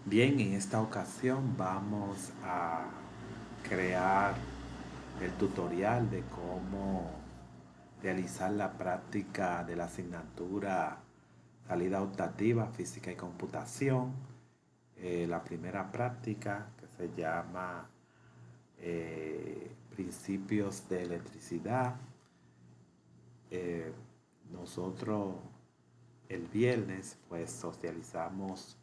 Bien, en esta ocasión vamos a crear el tutorial de cómo realizar la práctica de la asignatura salida optativa, física y computación. La primera práctica que se llama principios de electricidad. Eh, Nosotros el viernes pues socializamos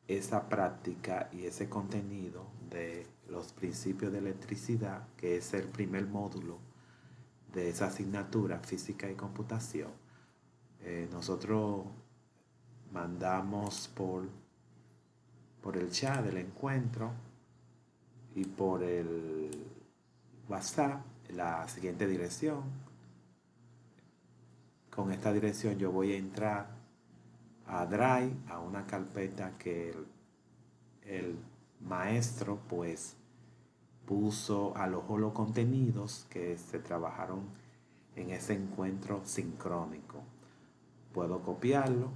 esa práctica y ese contenido de los principios de electricidad, que es el primer módulo de esa asignatura, física y computación. Nosotros mandamos por el chat del encuentro y por el WhatsApp la siguiente dirección. Con esta dirección yo voy a entrar a Drive, a una carpeta que el maestro pues alojó los contenidos que se trabajaron en ese encuentro sincrónico. Puedo copiarlo,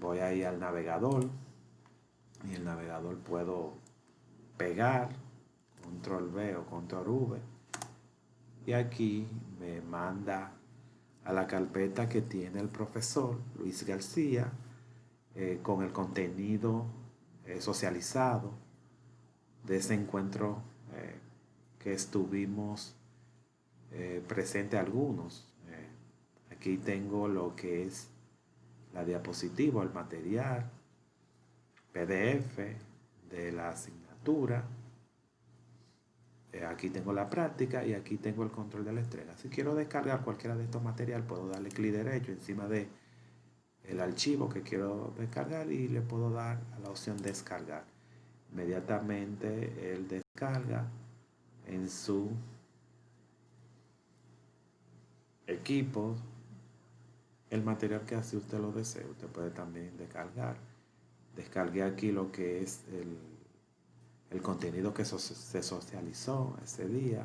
voy a ir al navegador y en el navegador puedo pegar, control V o control V, y aquí me manda a la carpeta que tiene el profesor Luis García con el contenido socializado de ese encuentro que estuvimos presente algunos. Aquí tengo lo que es la diapositiva, el material, PDF de la asignatura. Aquí tengo la práctica y aquí tengo el control de la entrega. Si quiero descargar cualquiera de estos materiales, puedo darle clic derecho encima de el archivo que quiero descargar y le puedo dar a la opción descargar. Inmediatamente él descarga en su equipo el material que así usted lo desee. Usted puede también descargar. Descargué aquí lo que es el contenido que se socializó ese día.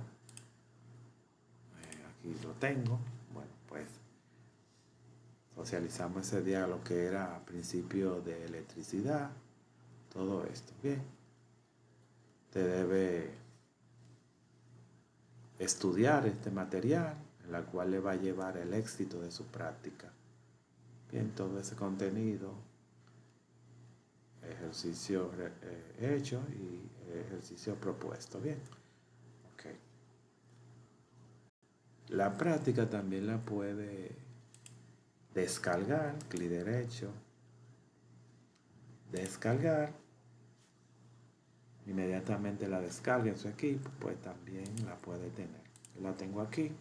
Aquí lo tengo. Bueno, pues socializamos ese día lo que era principio de electricidad. Todo esto. Bien. Usted debe estudiar este material, en la cual le va a llevar el éxito de su práctica. Bien, todo ese contenido, ejercicio hecho y ejercicio propuesto. Bien, ok. La práctica también la puede descargar, clic derecho, descargar. Inmediatamente la descarga en su equipo, pues también la puede tener. La tengo aquí.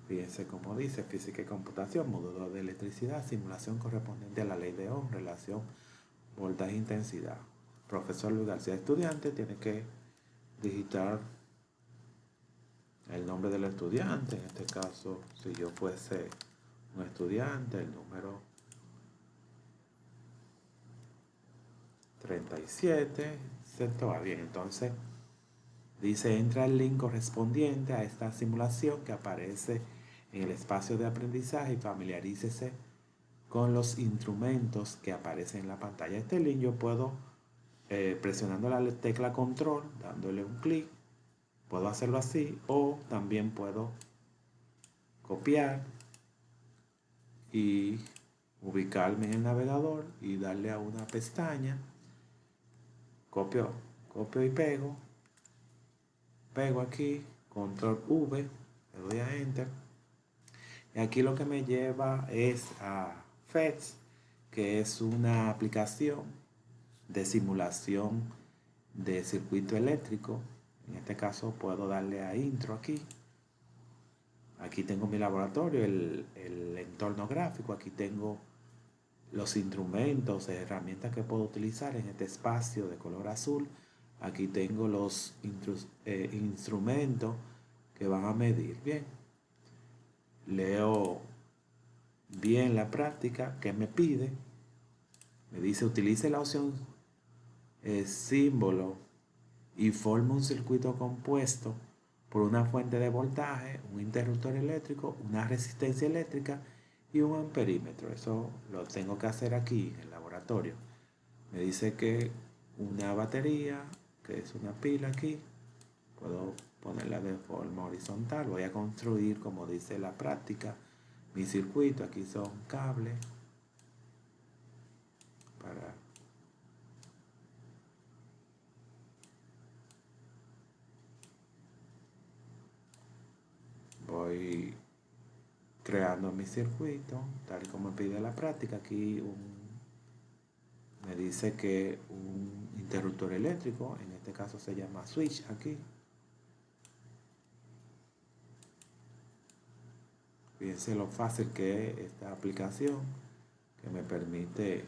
Fíjense cómo dice, física y computación, módulo de electricidad, simulación correspondiente a la ley de Ohm, relación voltaje-intensidad. Profesor Luis García, estudiante, tiene que digitar el nombre del estudiante. En este caso, si yo fuese un estudiante, el número 37, ¿cierto? Va bien, entonces dice, entra el link correspondiente a esta simulación que aparece en el espacio de aprendizaje y familiarícese con los instrumentos que aparecen en la pantalla. Este link yo puedo, presionando la tecla control, dándole un clic, puedo hacerlo así, o también puedo copiar y ubicarme en el navegador y darle a una pestaña, copio y pego aquí, control V, le doy a enter, y aquí lo que me lleva es a FETS, que es una aplicación de simulación de circuito eléctrico. En este caso puedo darle a intro aquí. Aquí tengo mi laboratorio, el entorno gráfico. Aquí tengo los instrumentos, herramientas que puedo utilizar en este espacio de color azul. Aquí tengo los instrumentos que van a medir. Bien, leo bien la práctica que me pide. Me dice utilice la opción símbolo y forma un circuito compuesto por una fuente de voltaje, un interruptor eléctrico, una resistencia eléctrica y un amperímetro. Eso lo tengo que hacer aquí en el laboratorio. Me dice que una batería, que es una pila aquí, puedo ponerla de forma horizontal. Voy a construir, como dice la práctica, mi circuito. Aquí son cables para voy creando mi circuito tal y como pide la práctica. Aquí me dice que un interruptor eléctrico, en este caso se llama switch aquí. Fíjense lo fácil que es esta aplicación, que me permite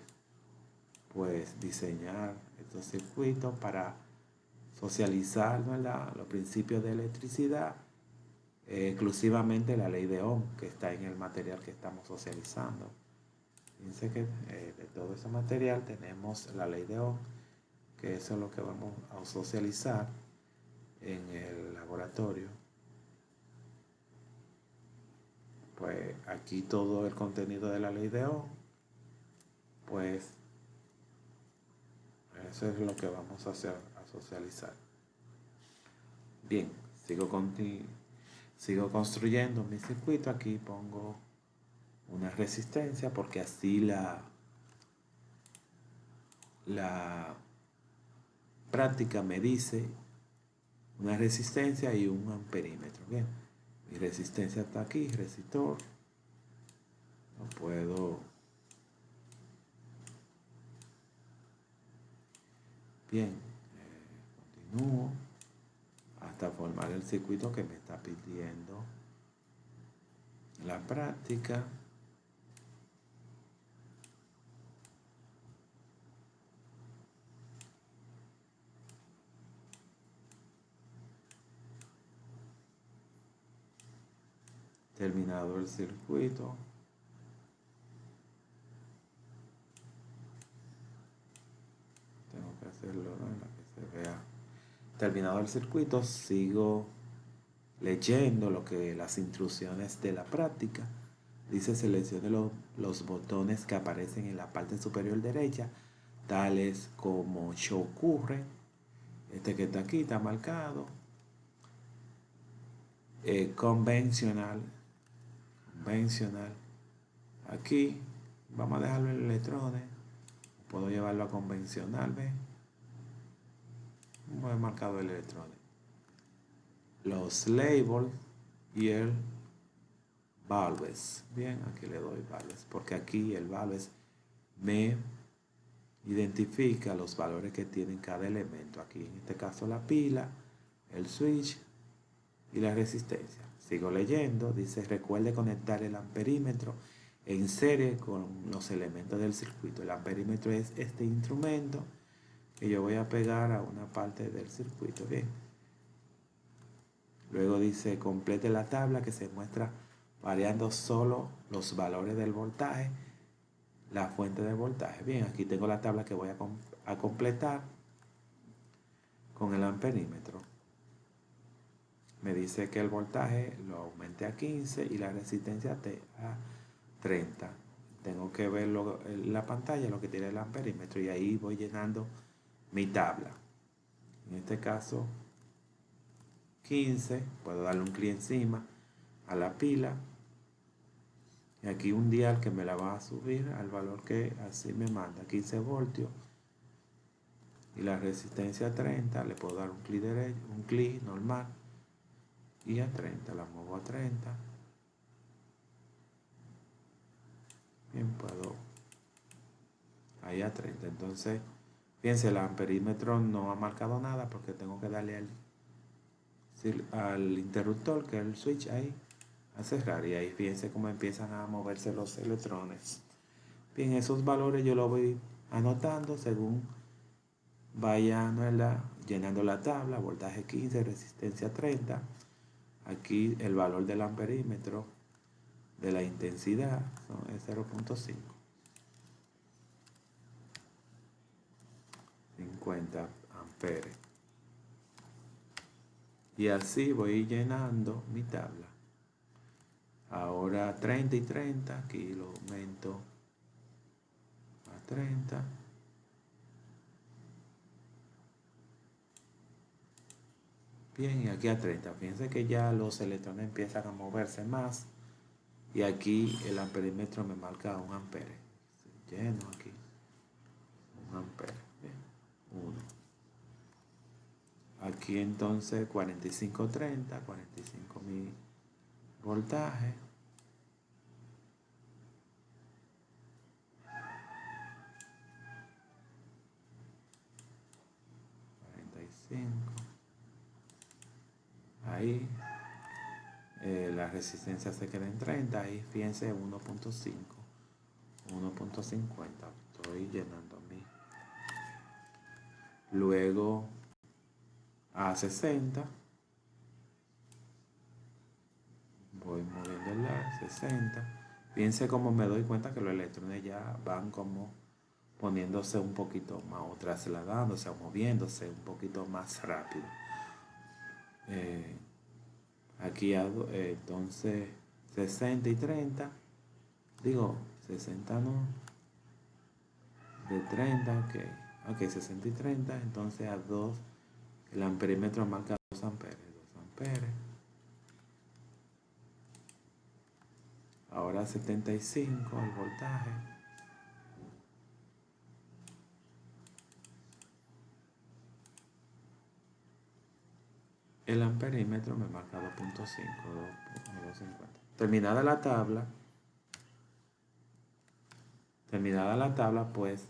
pues diseñar estos circuitos para socializar, ¿verdad?, los principios de electricidad, exclusivamente la ley de Ohm que está en el material que estamos socializando. Fíjense que de todo ese material tenemos la ley de Ohm, que eso es lo que vamos a socializar en el laboratorio. Pues aquí todo el contenido de la ley de Ohm, pues eso es lo que vamos a hacer, a socializar. Bien, sigo construyendo mi circuito. Aquí pongo una resistencia porque así la práctica me dice una resistencia y un amperímetro. Bien, mi resistencia está aquí, resistor. No puedo. Bien, continúo hasta formar el circuito que me está pidiendo la práctica. Terminado el circuito, tengo que hacerlo, ¿no?, en la que se vea. Terminado el circuito, sigo leyendo lo que las instrucciones de la práctica. Dice seleccione los botones que aparecen en la parte superior derecha, tales como show current, este que está aquí está marcado, convencional, aquí vamos a dejarlo en electrones, puedo llevarlo a convencional, ¿ves? He marcado el electrones, los labels y el valves. Bien, aquí le doy valves porque aquí el valves me identifica los valores que tienen cada elemento. Aquí en este caso la pila, el switch y la resistencia. Sigo leyendo, dice recuerde conectar el amperímetro en serie con los elementos del circuito. El amperímetro es este instrumento que yo voy a pegar a una parte del circuito. Bien. Luego dice complete la tabla que se muestra variando solo los valores del voltaje, la fuente de voltaje. Bien, aquí tengo la tabla que voy a completar con el amperímetro. Me dice que el voltaje lo aumente a 15 y la resistencia a 30. Tengo que ver en la pantalla lo que tiene el amperímetro y ahí voy llenando mi tabla. En este caso 15, puedo darle un clic encima a la pila y aquí un dial que me la va a subir al valor que así me manda, 15 voltios, y la resistencia 30, le puedo dar un clic derecho, un clic normal, y a 30, la muevo a 30. Bien, puedo ahí a 30. Entonces, fíjense, el amperímetro no ha marcado nada porque tengo que darle al interruptor, que es el switch ahí, a cerrar, y ahí fíjense cómo empiezan a moverse los electrones. Bien, esos valores yo los voy anotando según vaya, ¿verdad?, llenando la tabla. Voltaje 15, resistencia 30. Aquí el valor del amperímetro de la intensidad es 0.5, 50 amperes. Y así voy llenando mi tabla. Ahora 30 y 30, aquí lo aumento a 30. Bien, y aquí a 30. Fíjense que ya los electrones empiezan a moverse más. Y aquí el amperímetro me marca 1 ampere. Lleno aquí. 1 ampere. Bien. 1. Aquí entonces 45-30, 45.000 voltaje. 45. Ahí la resistencia se queda en 30. Ahí fíjense 1.5. 1.50. Estoy llenando a mí. Luego a 60. Voy moviendo a 60. Fíjense cómo me doy cuenta que los electrones ya van como poniéndose un poquito más o trasladándose o moviéndose un poquito más rápido. Aquí entonces 60 y 30. Digo, 60 no. De 30, ok. Ok, 60 y 30. Entonces a 2. El amperímetro marca 2 amperes. 2 amperes. Ahora 75 el voltaje. El amperímetro me marca 2.5, 2.50. Terminada la tabla, pues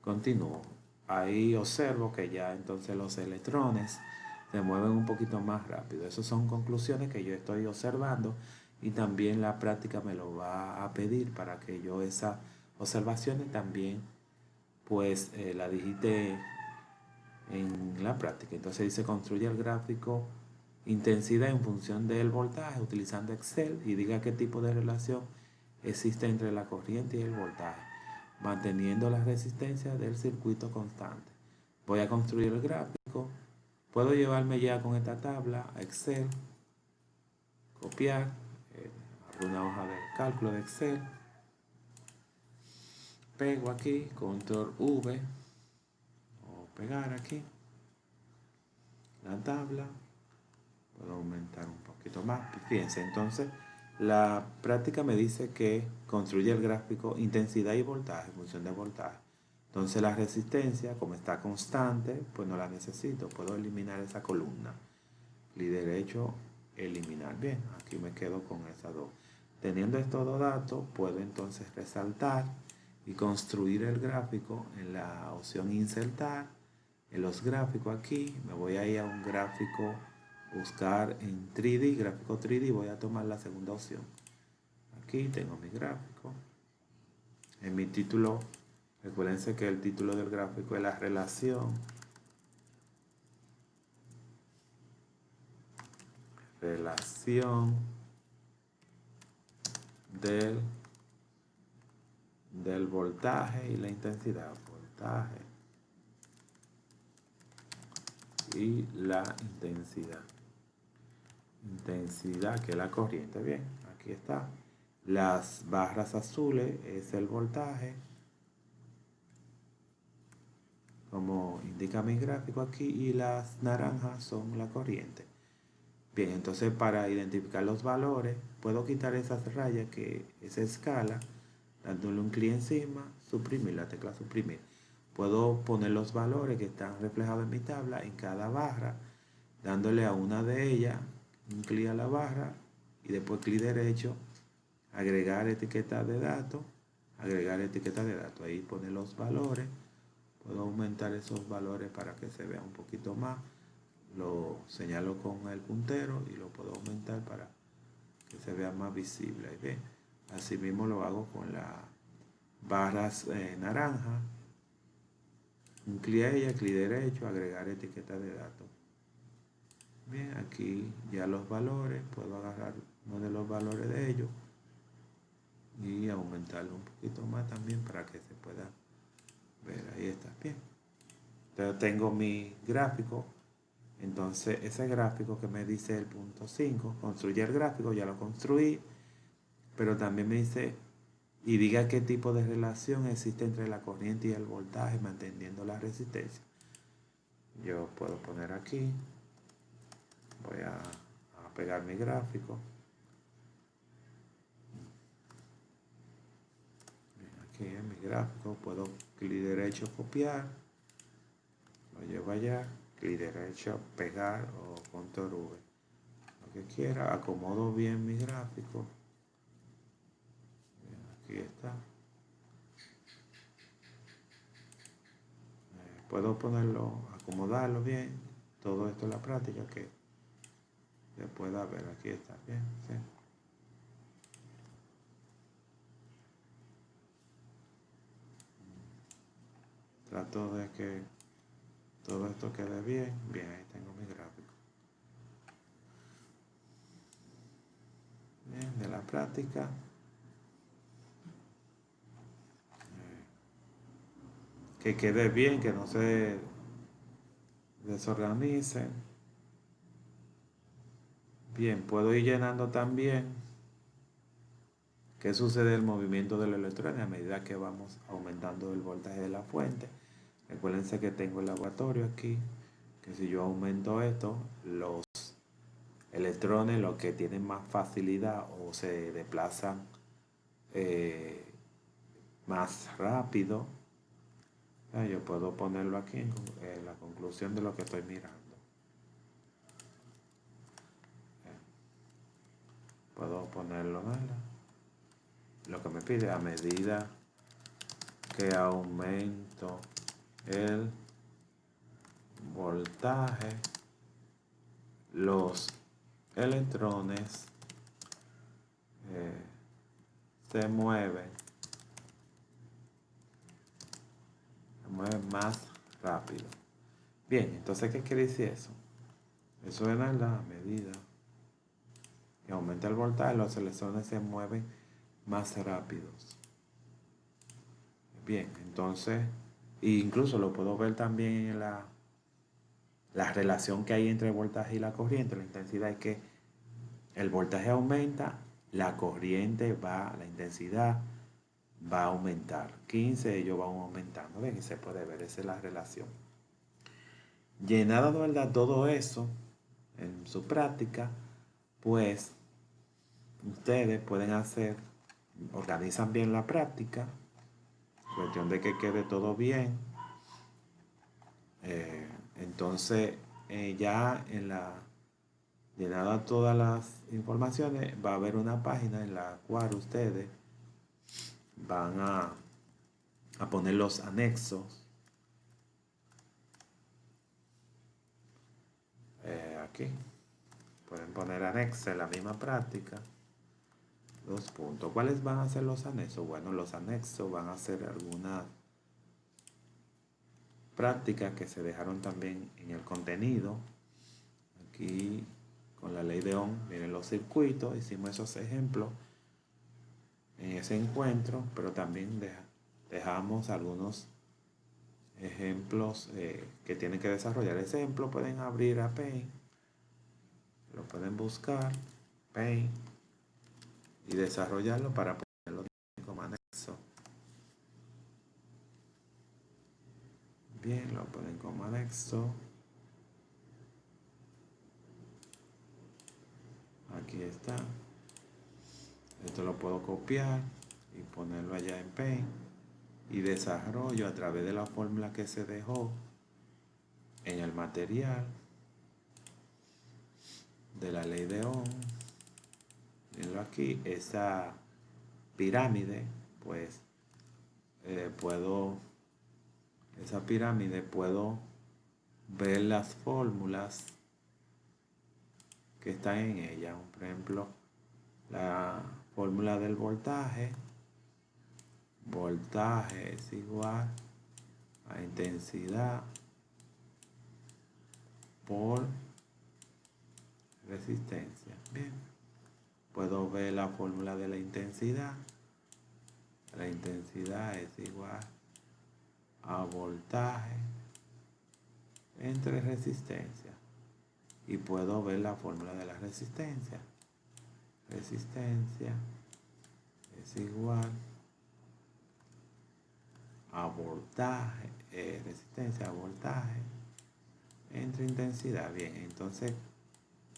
continúo. Ahí observo que ya entonces los electrones se mueven un poquito más rápido. Esas son conclusiones que yo estoy observando y también la práctica me lo va a pedir para que yo esas observaciones también pues la digite en la práctica. Entonces dice construye el gráfico intensidad en función del voltaje utilizando Excel y diga qué tipo de relación existe entre la corriente y el voltaje, manteniendo la resistencia del circuito constante. Voy a construir el gráfico. Puedo llevarme ya con esta tabla a Excel, copiar, abro una hoja de cálculo de Excel, pego aquí, control V, o pegar aquí la tabla. Puedo aumentar un poquito más. Fíjense, entonces la práctica me dice que construye el gráfico intensidad y voltaje en función de voltaje. Entonces la resistencia, como está constante, pues no la necesito. Puedo eliminar esa columna. Clic derecho, eliminar. Bien, aquí me quedo con esas dos. Teniendo estos dos datos, puedo entonces resaltar y construir el gráfico en la opción insertar. En los gráficos aquí, me voy a ir a un gráfico, buscar en 3D, gráfico 3D, voy a tomar la segunda opción. Aquí tengo mi gráfico. En mi título, recuérdense que el título del gráfico es la relación del voltaje y la intensidad. Voltaje y la intensidad. Intensidad, que es la corriente. Bien, aquí está. Las barras azules es el voltaje, como indica mi gráfico aquí, y las naranjas son la corriente. Bien, entonces para identificar los valores, puedo quitar esas rayas, que esa escala, dándole un clic encima, suprimir la tecla suprimir. Puedo poner los valores que están reflejados en mi tabla en cada barra, dándole a una de ellas un clic a la barra y después clic derecho, agregar etiqueta de datos, ahí pone los valores. Puedo aumentar esos valores para que se vea un poquito más. Lo señalo con el puntero y lo puedo aumentar para que se vea más visible. ¿Ve? Así mismo lo hago con las barras naranja. Un clic a ella, clic derecho, agregar etiqueta de datos. Bien, aquí ya los valores, puedo agarrar uno de los valores de ellos y aumentarlo un poquito más también para que se pueda ver. Ahí está, bien. Entonces tengo mi gráfico. Entonces ese gráfico que me dice el punto 5, construye el gráfico, ya lo construí. pero también me dice, y diga qué tipo de relación existe entre la corriente y el voltaje manteniendo la resistencia. Yo puedo poner aquí, voy a pegar mi gráfico. Aquí en mi gráfico puedo clic derecho copiar, lo llevo allá, clic derecho pegar o control V, lo que quiera, acomodo bien mi gráfico. Bien, aquí está. Puedo ponerlo, acomodarlo bien, todo esto es la práctica que se pueda ver, aquí está bien, ¿sí? Trato de que todo esto quede bien, bien, ahí tengo mi gráfico. Bien, de la práctica. Que quede bien, que no se desorganice. Bien, puedo ir llenando también qué sucede el movimiento de los electrones a medida que vamos aumentando el voltaje de la fuente. Recuérdense que tengo el laboratorio aquí, que si yo aumento esto, los electrones, los que tienen más facilidad o se desplazan eh, más rápido, yo puedo ponerlo aquí en la conclusión de lo que estoy mirando. Puedo ponerlo, ¿verdad? Lo que me pide a medida que aumento el voltaje, los electrones se mueven más rápido. Bien, entonces, ¿qué quiere decir eso? Eso es la medida que aumenta el voltaje, los electrones se mueven más rápidos. Bien, entonces, incluso lo puedo ver también en la relación que hay entre el voltaje y la corriente. La intensidad es que el voltaje aumenta, la corriente va, la intensidad va a aumentar. 15 ellos van aumentando. Ven, y se puede ver, esa es la relación. Llenado de verdad todo eso en su práctica, pues ustedes pueden hacer, organizan bien la práctica, cuestión de que quede todo bien. Entonces, ya en la llenada todas las informaciones, va a haber una página en la cual ustedes van a poner los anexos. Aquí pueden poner anexos en la misma práctica. Dos puntos. ¿Cuáles van a ser los anexos? Bueno, los anexos van a ser algunas prácticas que se dejaron también en el contenido. Aquí con la ley de Ohm, miren los circuitos, hicimos esos ejemplos en ese encuentro, pero también dejamos algunos ejemplos que tienen que desarrollar. Ese ejemplo pueden abrir a Paint, lo pueden buscar, Paint, y desarrollarlo para ponerlo como anexo. Bien, lo ponen como anexo. Aquí está. Esto lo puedo copiar y ponerlo allá en Paint. Y desarrollo a través de la fórmula que se dejó en el material de la ley de Ohm. Mirenlo aquí, esa pirámide, pues esa pirámide puedo ver las fórmulas que están en ella. Por ejemplo, la fórmula del voltaje. Voltaje es igual a intensidad por resistencia. Bien, puedo ver la fórmula de la intensidad. La intensidad es igual a voltaje entre resistencia. Y puedo ver la fórmula de la resistencia. Resistencia es igual a voltaje, resistencia a voltaje entre intensidad. Bien, entonces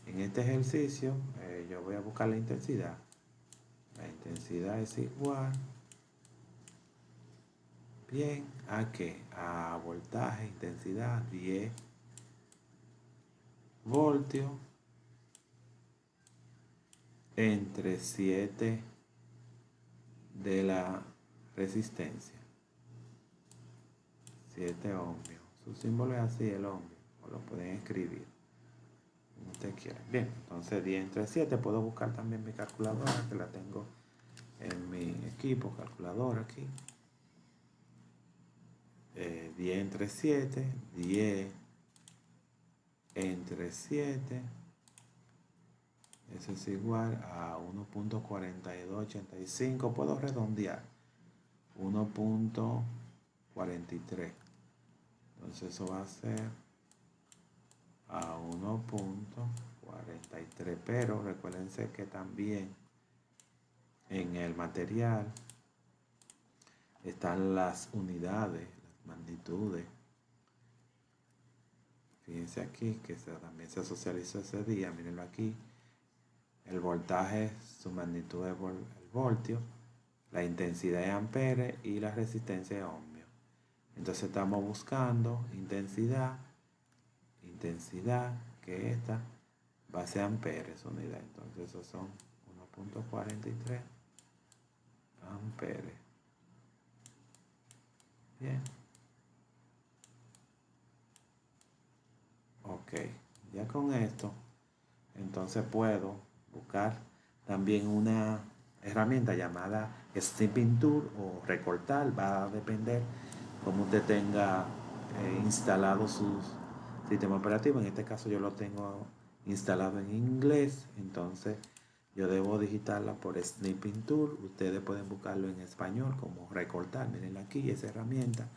en este ejercicio yo voy a buscar la intensidad. La intensidad es igual, bien, ¿a qué? A voltaje, intensidad, 10 voltios entre 7 de la resistencia. 7 ohmios. Su símbolo es así, el ohmio. O lo pueden escribir como usted quiera. Bien, entonces 10 entre 7. Puedo buscar también mi calculadora, que la tengo en mi equipo, calculadora aquí. 10 entre 7, 10 entre 7, eso es igual a 1.4285, puedo redondear, 1.43, entonces eso va a ser a 1.43, pero recuérdense que también en el material están las unidades, las magnitudes. Fíjense aquí que también se socializó ese día, mírenlo aquí. El voltaje, su magnitud es el voltio, la intensidad es amperes y la resistencia es ohmio. Entonces estamos buscando intensidad, que esta va a ser amperes unidad. Entonces esos son 1.43 amperes. Bien. Ok, ya con esto, entonces puedo buscar también una herramienta llamada Snipping Tool o recortar. Va a depender cómo usted tenga instalado su sistema operativo. En este caso yo lo tengo instalado en inglés, entonces yo debo digitarla por Snipping Tool. Ustedes pueden buscarlo en español como recortar. Miren aquí, esa herramienta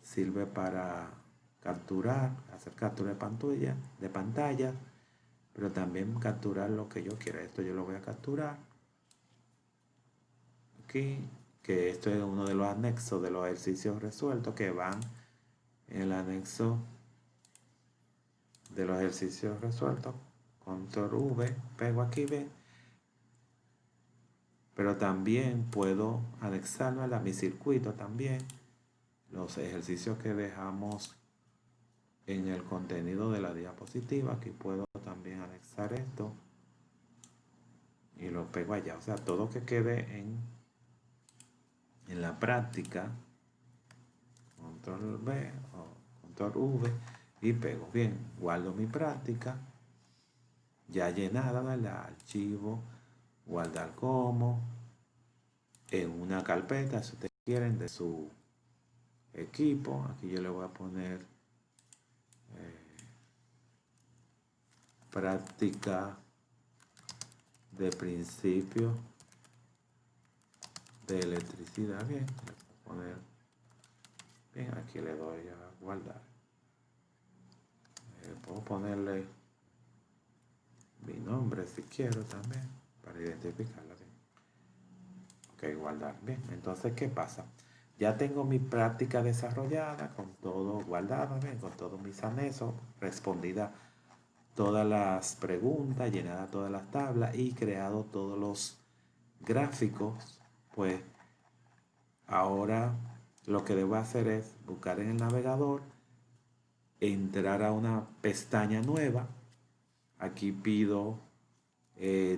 sirve para capturar, hacer captura de pantalla, pero también capturar lo que yo quiera. Esto yo lo voy a capturar aquí, que esto es uno de los anexos de los ejercicios resueltos que van en el anexo de los ejercicios resueltos. Control V, pego aquí, ven, pero también puedo anexarlo a mi circuito también, los ejercicios que dejamos en el contenido de la diapositiva. Aquí puedo también anexar esto y lo pego allá, o sea, todo que quede en la práctica. Control V o control V y pego. Bien, guardo mi práctica ya llenada, ¿verdad? Archivo, guardar como, en una carpeta si ustedes quieren de su equipo. Aquí yo le voy a poner práctica de principio de electricidad. Bien, le voy a poner, bien, aquí le doy a guardar. Puedo ponerle mi nombre si quiero también para identificarla bien. Ok, guardar. Bien, entonces ¿qué pasa? Ya tengo mi práctica desarrollada con todo guardado, bien, con todos mis anexos, respondida todas las preguntas, llenada todas las tablas y creado todos los gráficos. Pues ahora lo que debo hacer es buscar en el navegador, entrar a una pestaña nueva. Aquí pido,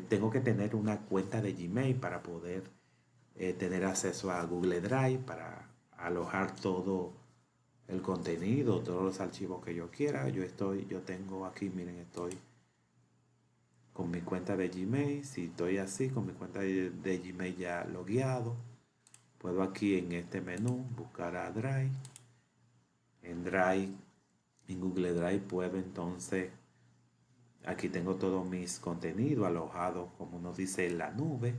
tengo que tener una cuenta de Gmail para poder tener acceso a Google Drive, para alojar todo el contenido, todos los archivos que yo quiera. Yo tengo aquí, miren, estoy con mi cuenta de Gmail. Si estoy así, con mi cuenta de Gmail ya logueado, puedo aquí en este menú buscar a Drive. En Drive, en Google Drive puedo entonces, aquí tengo todos mis contenidos alojados, como nos dice, en la nube,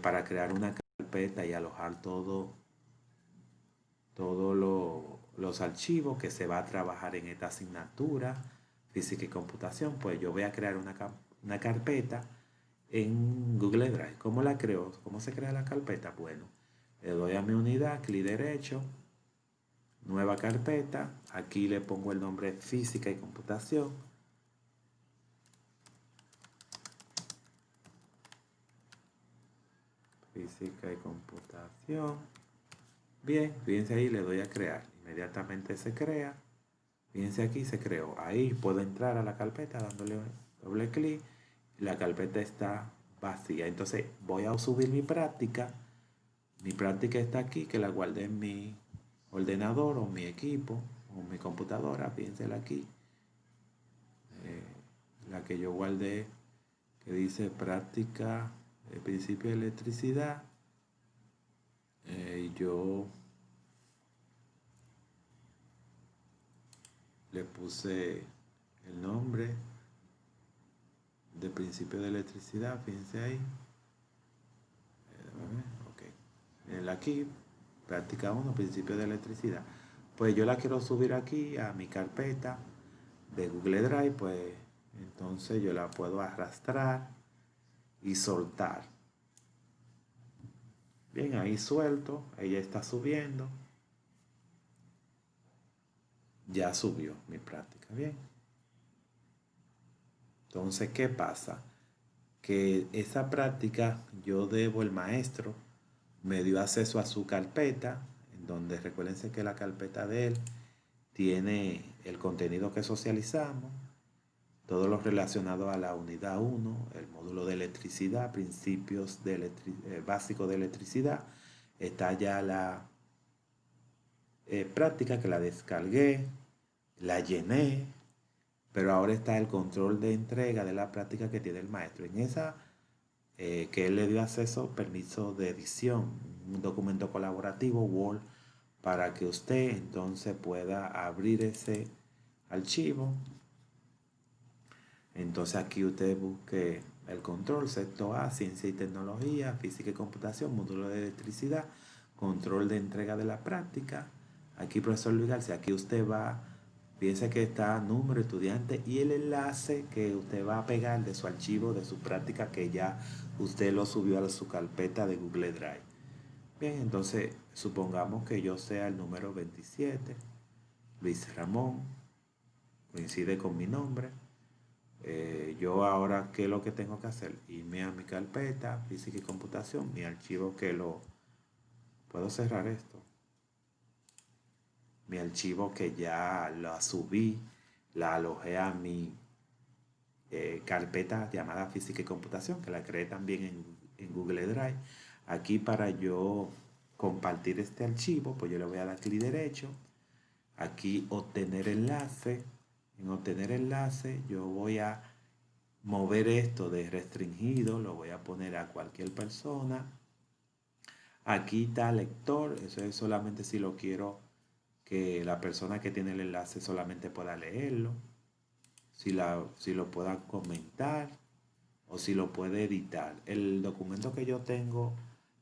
para crear una carpeta y alojar todos los archivos que se va a trabajar en esta asignatura, física y computación. Pues yo voy a crear una carpeta en Google Drive. ¿Cómo la creo? ¿Cómo se crea la carpeta? Bueno, le doy a mi unidad, clic derecho, nueva carpeta. Aquí le pongo el nombre física y computación. Física y computación. Bien, fíjense ahí, le doy a crear. Inmediatamente se crea. Fíjense aquí, se creó. Ahí puedo entrar a la carpeta dándole doble clic. La carpeta está vacía. Entonces voy a subir mi práctica. Mi práctica está aquí, que la guardé en mi ordenador o mi equipo o mi computadora. Fíjense aquí. La que yo guardé, que dice práctica, el principio de electricidad. Yo le puse el nombre de principio de electricidad, fíjense ahí. Ok. Aquí, práctica 1, principio de electricidad. Pues yo la quiero subir aquí a mi carpeta de Google Drive, pues entonces yo la puedo arrastrar y soltar. Bien, ahí suelto, ella está subiendo. Ya subió mi práctica, bien. Entonces, ¿qué pasa? Que esa práctica yo debo, el maestro me dio acceso a su carpeta, en donde recuérdense que la carpeta de él tiene el contenido que socializamos, todo lo relacionado a la unidad 1, el módulo de electricidad, principios básicos de electricidad. Está ya la práctica que la descargué, la llené, pero ahora está el control de entrega de la práctica que tiene el maestro. En esa que él le dio acceso, permiso de edición, un documento colaborativo Word, para que usted entonces pueda abrir ese archivo. Entonces aquí usted busque el control, sector A, ciencia y tecnología, física y computación, módulo de electricidad, control de entrega de la práctica. Aquí, profesor Luis García, aquí usted va, piensa que está número, estudiante y el enlace que usted va a pegar de su archivo, de su práctica que ya usted lo subió a su carpeta de Google Drive. Bien, entonces supongamos que yo sea el número 27, Luis Ramón, coincide con mi nombre. Yo ahora, ¿qué es lo que tengo que hacer? Irme a mi carpeta, física y computación, mi archivo que lo... ¿Puedo cerrar esto? Mi archivo que ya lo subí, la alojé a mi carpeta llamada física y computación, que la creé también en Google Drive. Aquí para yo compartir este archivo, pues yo le voy a dar clic derecho. Aquí obtener enlace. En obtener enlace yo voy a mover esto de restringido, lo voy a poner a cualquier persona. Aquí está lector, eso es solamente si lo quiero que la persona que tiene el enlace solamente pueda leerlo, si lo pueda comentar o si lo puede editar. El documento que yo tengo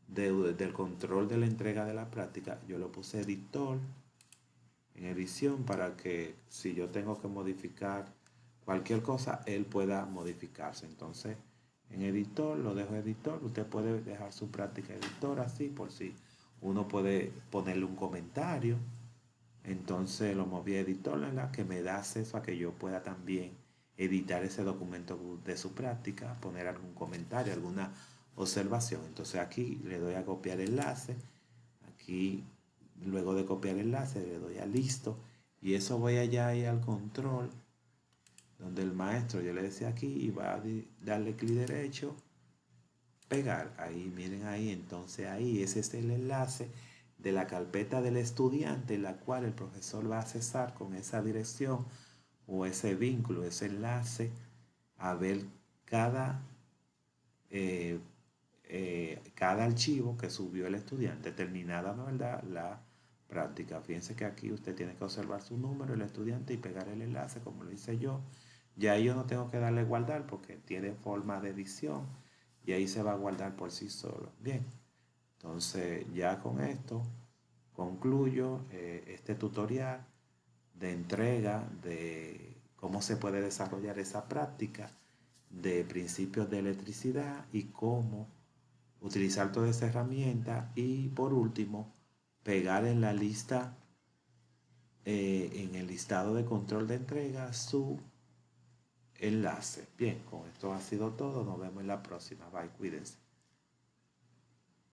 del control de la entrega de la práctica, yo lo puse editor en edición para que si yo tengo que modificar cualquier cosa, él pueda modificarse. Entonces, en editor, lo dejo editor. Usted puede dejar su práctica editor así, por si uno puede ponerle un comentario. Entonces lo moví a editor, ¿verdad? Que me da acceso a que yo pueda también editar ese documento de su práctica, poner algún comentario, alguna observación. Entonces aquí le doy a copiar enlace. Aquí, luego de copiar enlace, le doy a listo. Y eso voy allá ahí al control, donde el maestro, yo le decía aquí, y va a darle clic derecho, pegar. Ahí, miren ahí, entonces ahí ese es el enlace de la carpeta del estudiante, la cual el profesor va a accesar con esa dirección o ese vínculo, ese enlace, a ver cada, eh, cada archivo que subió el estudiante, terminada, ¿no? La práctica. Fíjense que aquí usted tiene que observar su número, el estudiante, y pegar el enlace, como lo hice yo. Ya yo no tengo que darle guardar porque tiene forma de edición y ahí se va a guardar por sí solo. Bien, entonces ya con esto concluyo este tutorial de entrega de cómo se puede desarrollar esa práctica de principios de electricidad y cómo utilizar toda esa herramienta. Y por último, pegar en la lista, en el listado de control de entrega, su enlace. Bien, con esto ha sido todo. Nos vemos en la próxima. Bye, cuídense.